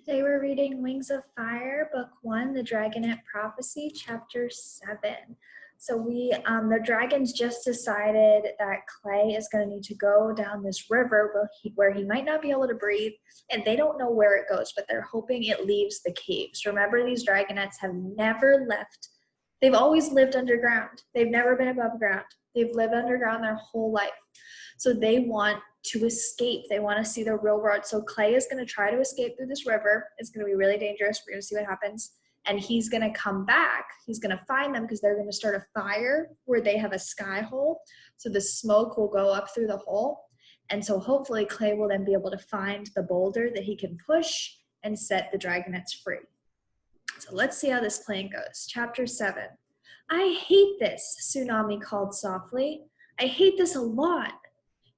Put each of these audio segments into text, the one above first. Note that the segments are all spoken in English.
Today we're reading Wings of Fire, Book 1, The Dragonet Prophecy, Chapter 7. So the dragons just decided that Clay is going to need to go down this river where he might not be able to breathe, and they don't know where it goes, but they're hoping it leaves the caves. Remember, these dragonets have never left. They've always lived underground. They've never been above ground. They've lived underground their whole life. So they want to escape. They want to see the real world. So Clay is going to try to escape through this river. It's going to be really dangerous. We're going to see what happens. And he's going to come back. He's going to find them because they're going to start a fire where they have a sky hole. So the smoke will go up through the hole. And so hopefully Clay will then be able to find the boulder that he can push and set the dragonets free. So let's see how this plan goes. Chapter 7. I hate this, Tsunami called softly. I hate this a lot.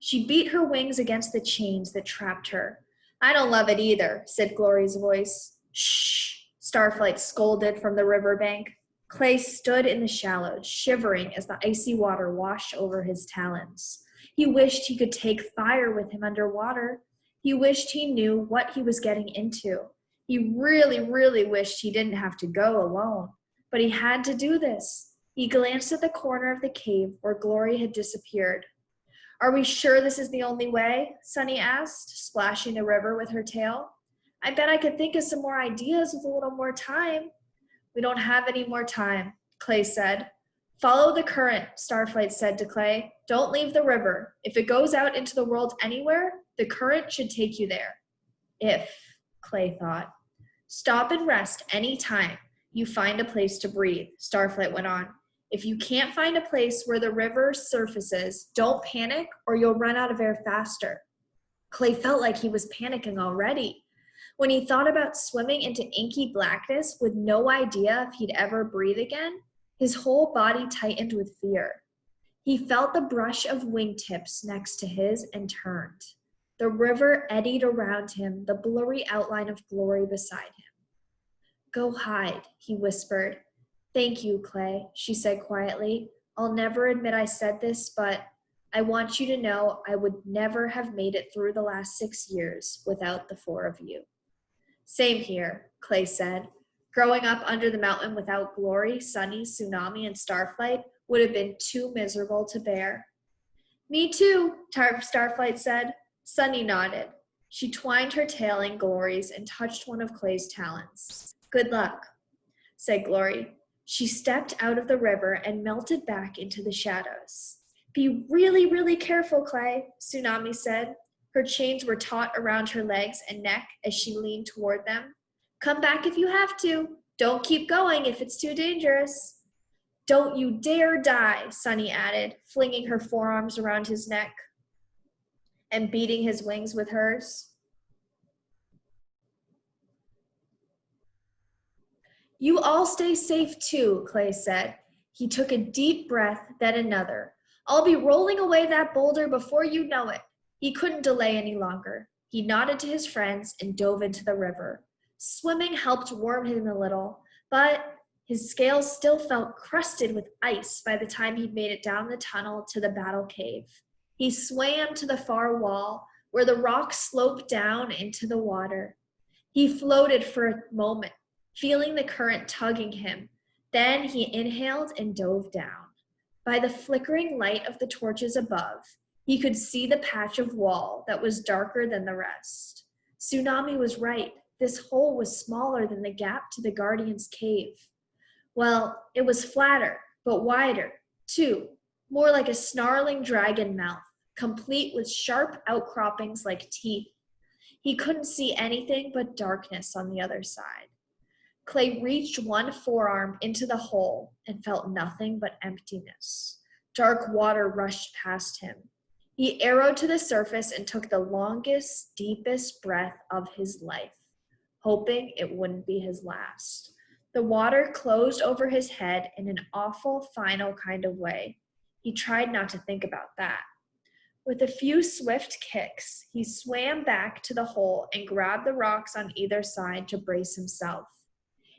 She beat her wings against the chains that trapped her. I don't love it either, said Glory's voice. Shh, Starflight scolded from the riverbank. Clay stood in the shallows, shivering as the icy water washed over his talons. He wished he could take fire with him underwater. He wished he knew what he was getting into. He really, really wished he didn't have to go alone. But he had to do this. He glanced at the corner of the cave where Glory had disappeared. Are we sure this is the only way? Sunny asked, splashing the river with her tail. I bet I could think of some more ideas with a little more time. We don't have any more time, Clay said. Follow the current, Starflight said to Clay. Don't leave the river. If it goes out into the world anywhere, the current should take you there. If, Clay thought. Stop and rest any time you find a place to breathe, Starflight went on. If you can't find a place where the river surfaces, don't panic or you'll run out of air faster. Clay felt like he was panicking already. When he thought about swimming into inky blackness with no idea if he'd ever breathe again, his whole body tightened with fear. He felt the brush of wingtips next to his and turned. The river eddied around him, the blurry outline of Glory beside him. Go hide, he whispered. Thank you, Clay, she said quietly. I'll never admit I said this, but I want you to know I would never have made it through the last 6 years without the four of you. Same here, Clay said. Growing up under the mountain without Glory, Sunny, Tsunami, and Starflight would have been too miserable to bear. Me too, Starflight said. Sunny nodded. She twined her tail in Glory's and touched one of Clay's talons. Good luck, said Glory. She stepped out of the river and melted back into the shadows. Be really, really careful, Clay, Tsunami said. Her chains were taut around her legs and neck as she leaned toward them. Come back if you have to. Don't keep going if it's too dangerous. Don't you dare die, Sunny added, flinging her forearms around his neck and beating his wings with hers. You all stay safe too, Clay said. He took a deep breath, then another. I'll be rolling away that boulder before you know it. He couldn't delay any longer. He nodded to his friends and dove into the river. Swimming helped warm him a little, but his scales still felt crusted with ice by the time he'd made it down the tunnel to the battle cave. He swam to the far wall, where the rocks sloped down into the water. He floated for a moment, feeling the current tugging him. Then he inhaled and dove down. By the flickering light of the torches above, he could see the patch of wall that was darker than the rest. Tsunami was right. This hole was smaller than the gap to the Guardian's cave. Well, it was flatter, but wider, too, more like a snarling dragon mouth, complete with sharp outcroppings like teeth. He couldn't see anything but darkness on the other side. Clay reached one forearm into the hole and felt nothing but emptiness. Dark water rushed past him. He arrowed to the surface and took the longest, deepest breath of his life, hoping it wouldn't be his last. The water closed over his head in an awful, final kind of way. He tried not to think about that. With a few swift kicks, he swam back to the hole and grabbed the rocks on either side to brace himself.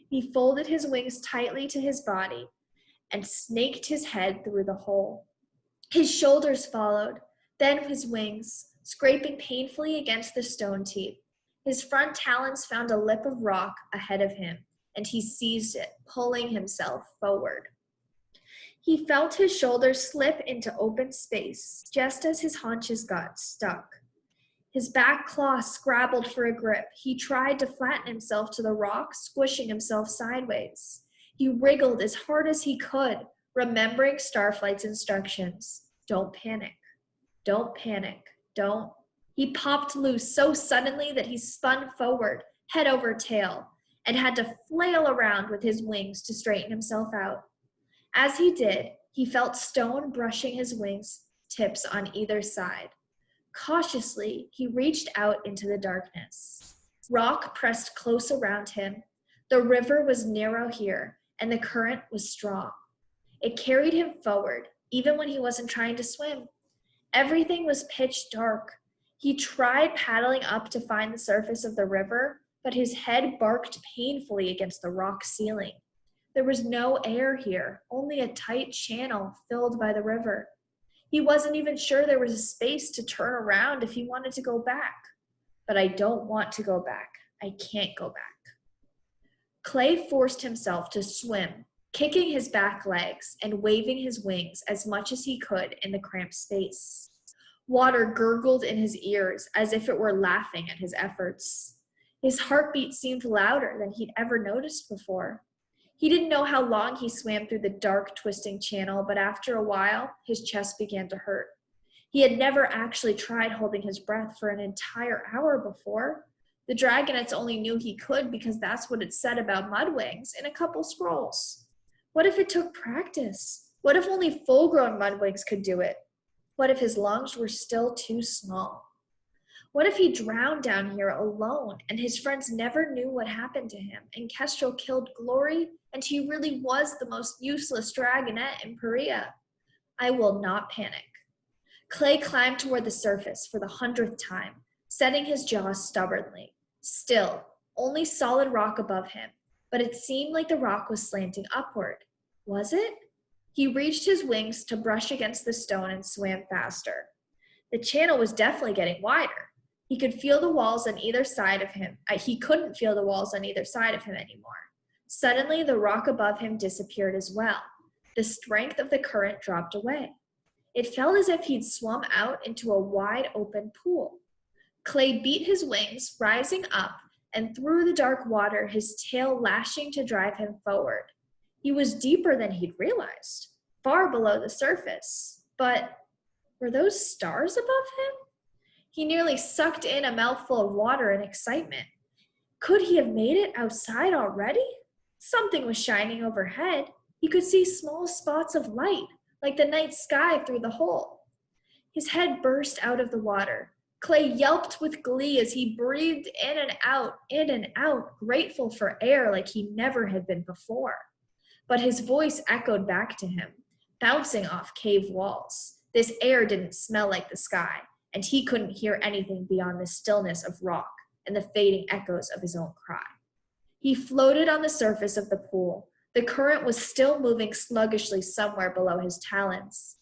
He folded his wings tightly to his body and snaked his head through the hole. His shoulders followed, then his wings, scraping painfully against the stone teeth. His front talons found a lip of rock ahead of him, and he seized it, pulling himself forward. He felt his shoulders slip into open space, just as his haunches got stuck. His back claw scrabbled for a grip. He tried to flatten himself to the rock, squishing himself sideways. He wriggled as hard as he could, remembering Starflight's instructions. Don't panic. Don't panic. Don't. He popped loose so suddenly that he spun forward, head over tail, and had to flail around with his wings to straighten himself out. As he did, he felt stone brushing his wings tips on either side. Cautiously, he reached out into the darkness. Rock pressed close around him. The river was narrow here, and the current was strong. It carried him forward, even when he wasn't trying to swim. Everything was pitch dark. He tried paddling up to find the surface of the river, but his head barked painfully against the rock ceiling. There was no air here, only a tight channel filled by the river. He wasn't even sure there was a space to turn around if he wanted to go back. But I don't want to go back. I can't go back. Clay forced himself to swim, kicking his back legs and waving his wings as much as he could in the cramped space. Water gurgled in his ears as if it were laughing at his efforts. His heartbeat seemed louder than he'd ever noticed before. He didn't know how long he swam through the dark, twisting channel, but after a while, his chest began to hurt. He had never actually tried holding his breath for an entire hour before. The Dragonets only knew he could because that's what it said about Mudwings in a couple scrolls. What if it took practice? What if only full-grown Mudwings could do it? What if his lungs were still too small? What if he drowned down here alone and his friends never knew what happened to him and Kestrel killed Glory and he really was the most useless Dragonet in Perea? I will not panic. Clay climbed toward the surface for the 100th time, setting his jaws stubbornly. Still, only solid rock above him, but it seemed like the rock was slanting upward. Was it? He reached his wings to brush against the stone and swam faster. The channel was definitely getting wider. He could feel the walls on either side of him. He couldn't feel the walls on either side of him anymore. Suddenly, the rock above him disappeared as well. The strength of the current dropped away. It felt as if he'd swum out into a wide open pool. Clay beat his wings, rising up, and through the dark water, his tail lashing to drive him forward. He was deeper than he'd realized, far below the surface. But were those stars above him? He nearly sucked in a mouthful of water in excitement. Could he have made it outside already? Something was shining overhead. He could see small spots of light, like the night sky through the hole. His head burst out of the water. Clay yelped with glee as he breathed in and out, grateful for air like he never had been before. But his voice echoed back to him, bouncing off cave walls. This air didn't smell like the sky, and he couldn't hear anything beyond the stillness of rock and the fading echoes of his own cry. He floated on the surface of the pool. The current was still moving sluggishly somewhere below his talons.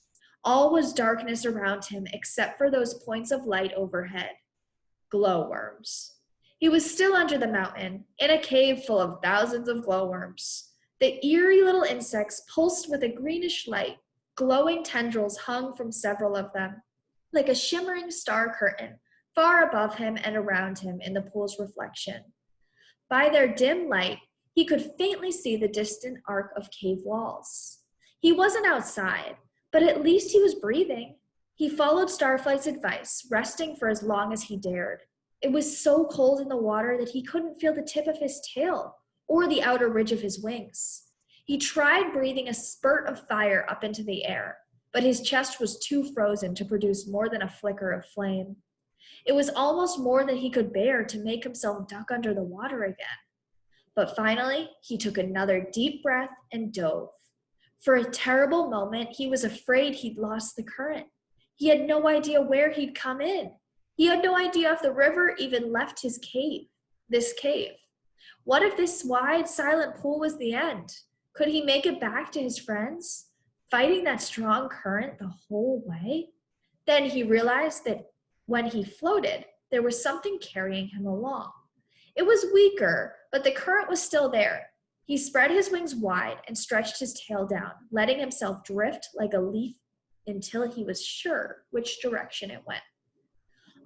All was darkness around him except for those points of light overhead. Glowworms. He was still under the mountain, in a cave full of thousands of glowworms. The eerie little insects pulsed with a greenish light. Glowing tendrils hung from several of them, like a shimmering star curtain, far above him and around him in the pool's reflection. By their dim light, he could faintly see the distant arc of cave walls. He wasn't outside, but at least he was breathing. He followed Starflight's advice, resting for as long as he dared. It was so cold in the water that he couldn't feel the tip of his tail or the outer ridge of his wings. He tried breathing a spurt of fire up into the air, but his chest was too frozen to produce more than a flicker of flame. It was almost more than he could bear to make himself duck under the water again. But finally, he took another deep breath and dove. For a terrible moment, he was afraid he'd lost the current. He had no idea where he'd come in. He had no idea if the river even left his cave, this cave. What if this wide, silent pool was the end? Could he make it back to his friends, fighting that strong current the whole way? Then he realized that when he floated, there was something carrying him along. It was weaker, but the current was still there. He spread his wings wide and stretched his tail down, letting himself drift like a leaf until he was sure which direction it went.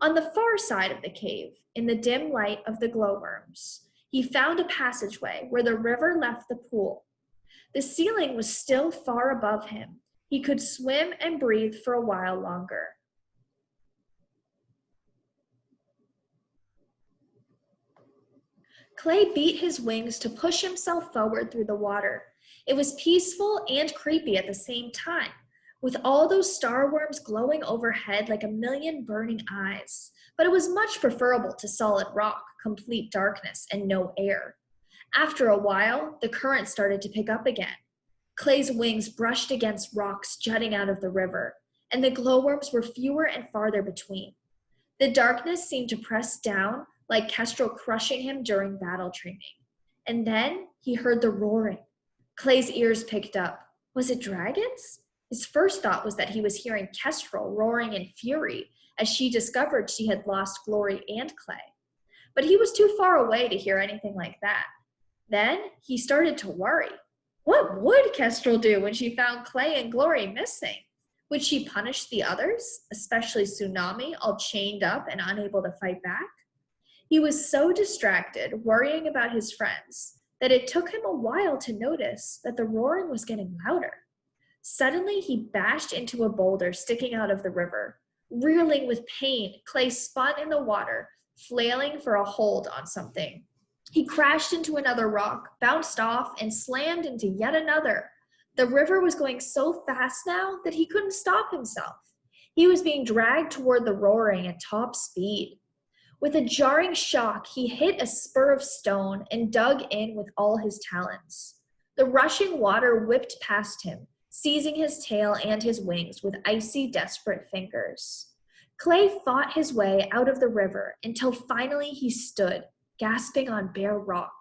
On the far side of the cave, in the dim light of the glowworms, he found a passageway where the river left the pool. The ceiling was still far above him. He could swim and breathe for a while longer. Clay beat his wings to push himself forward through the water. It was peaceful and creepy at the same time, with all those starworms glowing overhead like a million burning eyes. But it was much preferable to solid rock, complete darkness, and no air. After a while, the current started to pick up again. Clay's wings brushed against rocks jutting out of the river, and the glowworms were fewer and farther between. The darkness seemed to press down, like Kestrel crushing him during battle training. And then he heard the roaring. Clay's ears picked up. Was it dragons? His first thought was that he was hearing Kestrel roaring in fury as she discovered she had lost Glory and Clay. But he was too far away to hear anything like that. Then he started to worry. What would Kestrel do when she found Clay and Glory missing? Would she punish the others, especially Tsunami, all chained up and unable to fight back? He was so distracted, worrying about his friends, that it took him a while to notice that the roaring was getting louder. Suddenly, he bashed into a boulder sticking out of the river. Reeling with pain, Clay spun in the water, flailing for a hold on something. He crashed into another rock, bounced off, and slammed into yet another. The river was going so fast now that he couldn't stop himself. He was being dragged toward the roaring at top speed. With a jarring shock, he hit a spur of stone and dug in with all his talons. The rushing water whipped past him, seizing his tail and his wings with icy, desperate fingers. Clay fought his way out of the river until finally he stood, gasping on bare rock.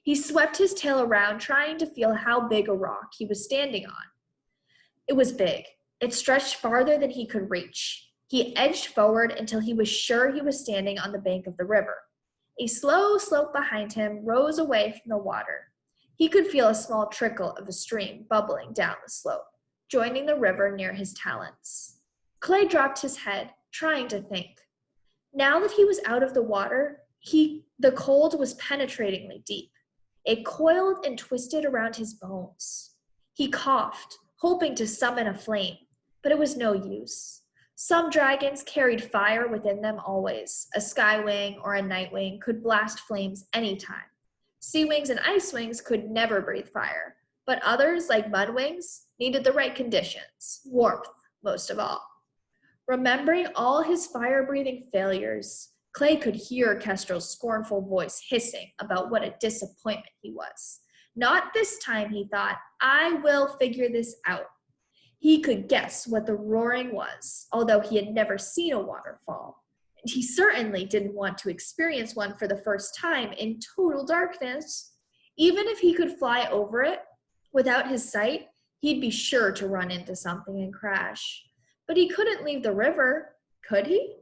He swept his tail around, trying to feel how big a rock he was standing on. It was big. It stretched farther than he could reach. He edged forward until he was sure he was standing on the bank of the river. A slow slope behind him rose away from the water. He could feel a small trickle of a stream bubbling down the slope, joining the river near his talons. Clay dropped his head, trying to think. Now that he was out of the water, the cold was penetratingly deep. It coiled and twisted around his bones. He coughed, hoping to summon a flame, but it was no use. Some dragons carried fire within them always. A skywing or a nightwing could blast flames anytime. Sea wings and ice wings could never breathe fire, but others, like mudwings, needed the right conditions, warmth most of all. Remembering all his fire-breathing failures, Clay could hear Kestrel's scornful voice hissing about what a disappointment he was. Not this time, he thought. I will figure this out. He could guess what the roaring was, although he had never seen a waterfall. And he certainly didn't want to experience one for the first time in total darkness. Even if he could fly over it, without his sight, he'd be sure to run into something and crash. But he couldn't leave the river, could he?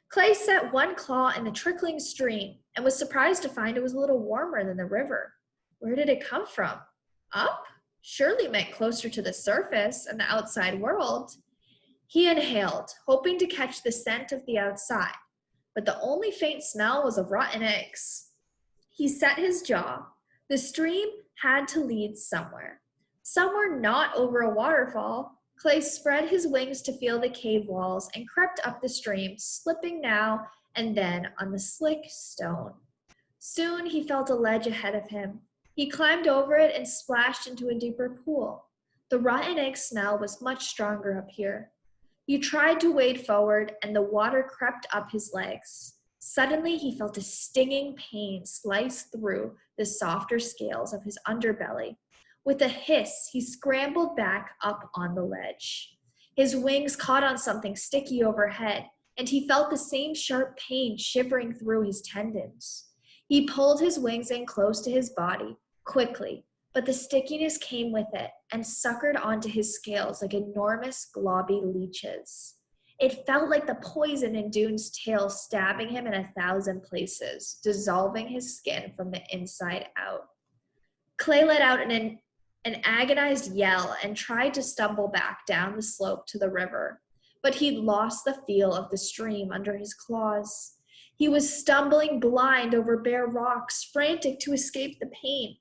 Clay set one claw in the trickling stream and was surprised to find it was a little warmer than the river. Where did it come from? Up? Surely meant closer to the surface and the outside world. He inhaled, hoping to catch the scent of the outside, but the only faint smell was of rotten eggs. He set his jaw. The stream had to lead somewhere. Somewhere not over a waterfall. Clay spread his wings to feel the cave walls and crept up the stream, slipping now and then on the slick stone. Soon he felt a ledge ahead of him. He climbed over it and splashed into a deeper pool. The rotten egg smell was much stronger up here. He tried to wade forward, and the water crept up his legs. Suddenly, he felt a stinging pain slice through the softer scales of his underbelly. With a hiss, he scrambled back up on the ledge. His wings caught on something sticky overhead, and he felt the same sharp pain shivering through his tendons. He pulled his wings in close to his body, quickly, but the stickiness came with it and suckered onto his scales like enormous globby leeches. It felt like the poison in Dune's tail stabbing him in 1,000 places, dissolving his skin from the inside out. Clay let out an agonized yell and tried to stumble back down the slope to the river, but he'd lost the feel of the stream under his claws. He was stumbling blind over bare rocks, frantic to escape the pain.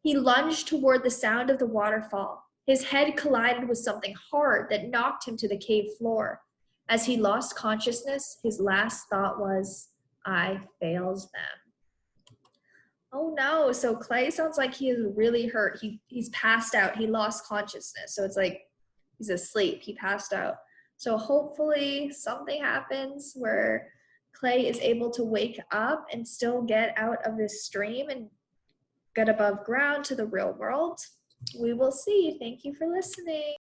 He lunged toward the sound of the waterfall. His head collided with something hard that knocked him to the cave floor. As he lost consciousness, his last thought was, I failed them. Oh no, so Clay sounds like he is really hurt. He's passed out. He lost consciousness. So it's like he's asleep. He passed out. So hopefully something happens where Clay is able to wake up and still get out of this stream and get above ground to the real world. We will see. Thank you for listening.